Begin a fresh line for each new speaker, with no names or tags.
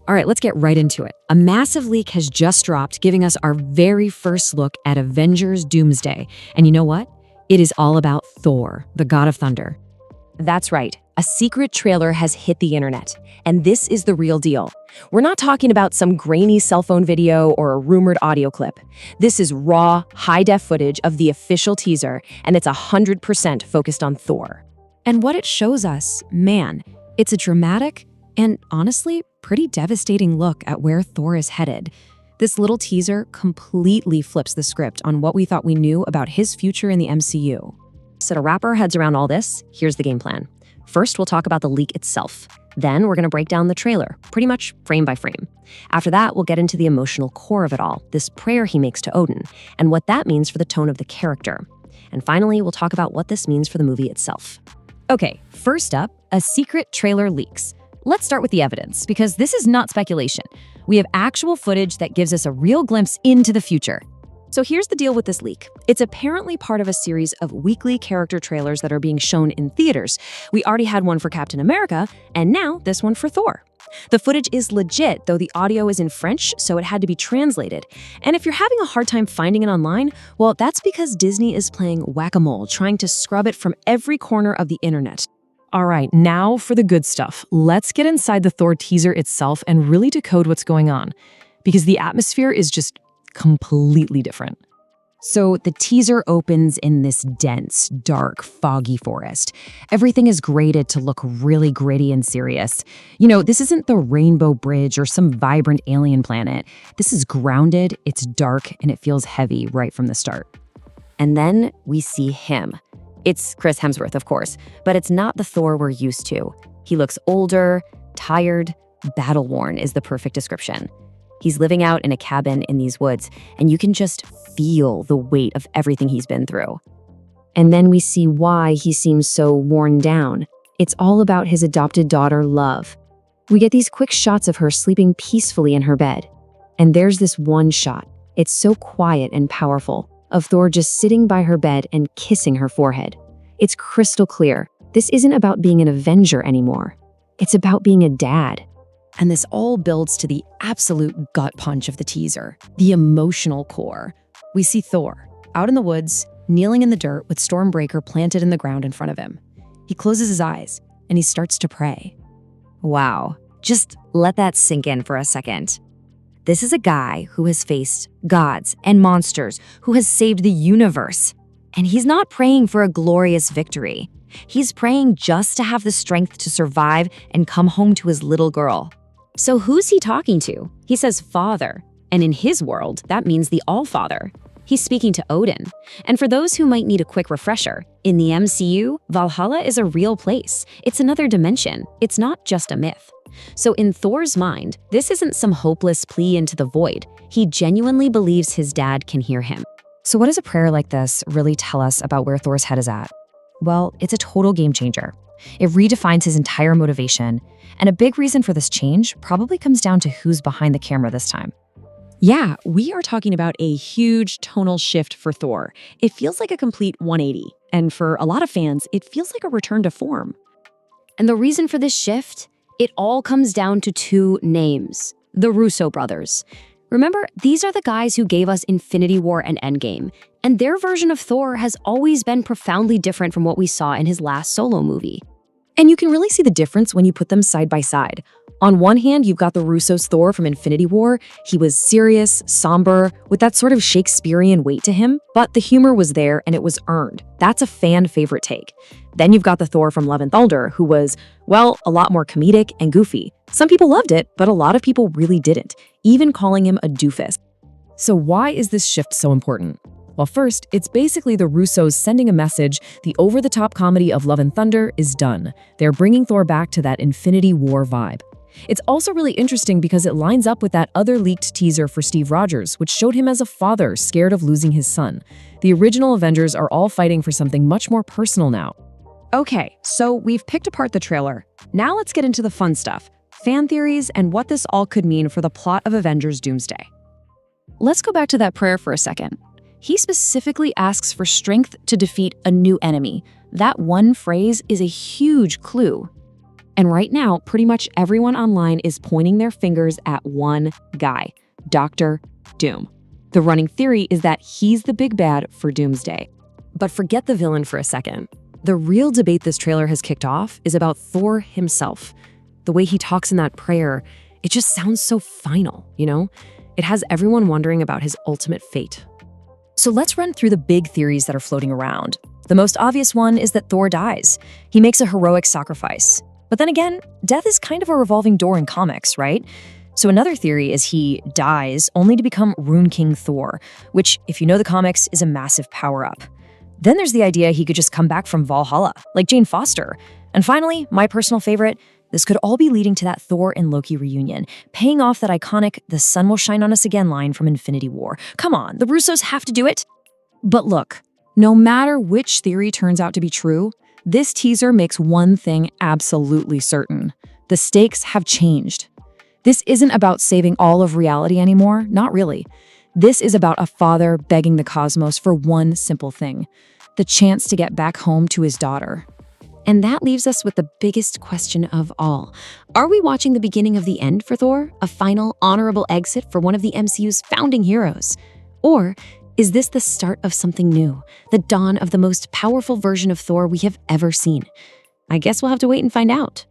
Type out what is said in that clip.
All right, let's get right into it. A massive leak has just dropped, giving us our very first look at Avengers Doomsday. And you know what? It is all about Thor, the god of thunder.
That's right. A secret trailer has hit the internet, and this is the real deal. We're not talking about some grainy cell phone video or a rumored audio clip. This is raw, high-def footage of the official teaser, and it's 100% focused on Thor.
And what it shows us, man, it's a dramatic and honestly pretty devastating look at where Thor is headed. This little teaser completely flips the script on what we thought we knew about his future in the MCU.
So to wrap our heads around all this, here's the game plan. First, we'll talk about the leak itself. Then we're going to break down the trailer, pretty much frame by frame. After that, we'll get into the emotional core of it all, this prayer he makes to Odin, and what that means for the tone of the character. And finally, we'll talk about what this means for the movie itself.
Okay, first up, a secret trailer leaks. Let's start with the evidence, because this is not speculation. We have actual footage that gives us a real glimpse into the future. So here's the deal with this leak. It's apparently part of a series of weekly character trailers that are being shown in theaters. We already had one for Captain America, and now this one for Thor. The footage is legit, though the audio is in French, so it had to be translated. And if you're having a hard time finding it online, well, that's because Disney is playing whack-a-mole, trying to scrub it from every corner of the internet.
All right, now for the good stuff. Let's get inside the Thor teaser itself and really decode what's going on, because the atmosphere is just completely different.
So the teaser opens in this dense, dark, foggy forest. Everything is graded to look really gritty and serious. You know, this isn't the Rainbow Bridge or some vibrant alien planet. This is grounded, it's dark, and it feels heavy right from the start.
And then we see him. It's Chris Hemsworth, of course, but it's not the Thor we're used to. He looks older, tired, battle-worn is the perfect description. He's living out in a cabin in these woods, and you can just feel the weight of everything he's been through. And then we see why he seems so worn down. It's all about his adopted daughter, Love. We get these quick shots of her sleeping peacefully in her bed. And there's this one shot. It's so quiet and powerful, of Thor just sitting by her bed and kissing her forehead. It's crystal clear. This isn't about being an Avenger anymore. It's about being a dad.
And this all builds to the absolute gut punch of the teaser, the emotional core. We see Thor, out in the woods, kneeling in the dirt with Stormbreaker planted in the ground in front of him. He closes his eyes, and he starts to pray.
Wow, just let that sink in for a second. This is a guy who has faced gods and monsters, who has saved the universe. And he's not praying for a glorious victory. He's praying just to have the strength to survive and come home to his little girl. So who's he talking to? He says Father, and in his world, that means the All-Father. He's speaking to Odin. And for those who might need a quick refresher, in the MCU, Valhalla is a real place. It's another dimension. It's not just a myth. So in Thor's mind, this isn't some hopeless plea into the void. He genuinely believes his dad can hear him.
So what does a prayer like this really tell us about where Thor's head is at? Well, it's a total game changer. It redefines his entire motivation, and a big reason for this change probably comes down to who's behind the camera this time.
Yeah, we are talking about a huge tonal shift for Thor. It feels like a complete 180, and for a lot of fans, it feels like a return to form.
And the reason for this shift? It all comes down to two names, the Russo brothers. Remember, these are the guys who gave us Infinity War and Endgame, and their version of Thor has always been profoundly different from what we saw in his last solo movie.
And you can really see the difference when you put them side by side. On one hand, you've got the Russo's Thor from Infinity War. He was serious, somber, with that sort of Shakespearean weight to him, but the humor was there and it was earned. That's a fan favorite take. Then you've got the Thor from Love and Thunder, who was, well, a lot more comedic and goofy. Some people loved it, but a lot of people really didn't, even calling him a doofus.
So why is this shift so important? Well, first, it's basically the Russos sending a message: the over-the-top comedy of Love and Thunder is done. They're bringing Thor back to that Infinity War vibe. It's also really interesting because it lines up with that other leaked teaser for Steve Rogers, which showed him as a father scared of losing his son. The original Avengers are all fighting for something much more personal now.
Okay, so we've picked apart the trailer. Now let's get into the fun stuff, fan theories, and what this all could mean for the plot of Avengers Doomsday. Let's go back to that prayer for a second. He specifically asks for strength to defeat a new enemy. That one phrase is a huge clue.
And right now, pretty much everyone online is pointing their fingers at one guy, Dr. Doom. The running theory is that he's the big bad for Doomsday.
But forget the villain for a second. The real debate this trailer has kicked off is about Thor himself. The way he talks in that prayer, it just sounds so final, you know? It has everyone wondering about his ultimate fate.
So let's run through the big theories that are floating around. The most obvious one is that Thor dies. He makes a heroic sacrifice. But then again, death is kind of a revolving door in comics, right? So another theory is he dies only to become Rune King Thor, which, if you know the comics, is a massive power-up. Then there's the idea he could just come back from Valhalla, like Jane Foster. And finally, my personal favorite, this could all be leading to that Thor and Loki reunion, paying off that iconic "the sun will shine on us again" line from Infinity War. Come on, the Russos have to do it.
But look, no matter which theory turns out to be true, this teaser makes one thing absolutely certain. The stakes have changed. This isn't about saving all of reality anymore, not really. This is about a father begging the cosmos for one simple thing: the chance to get back home to his daughter.
And that leaves us with the biggest question of all. Are we watching the beginning of the end for Thor? A final, honorable exit for one of the MCU's founding heroes? Or is this the start of something new? The dawn of the most powerful version of Thor we have ever seen? I guess we'll have to wait and find out.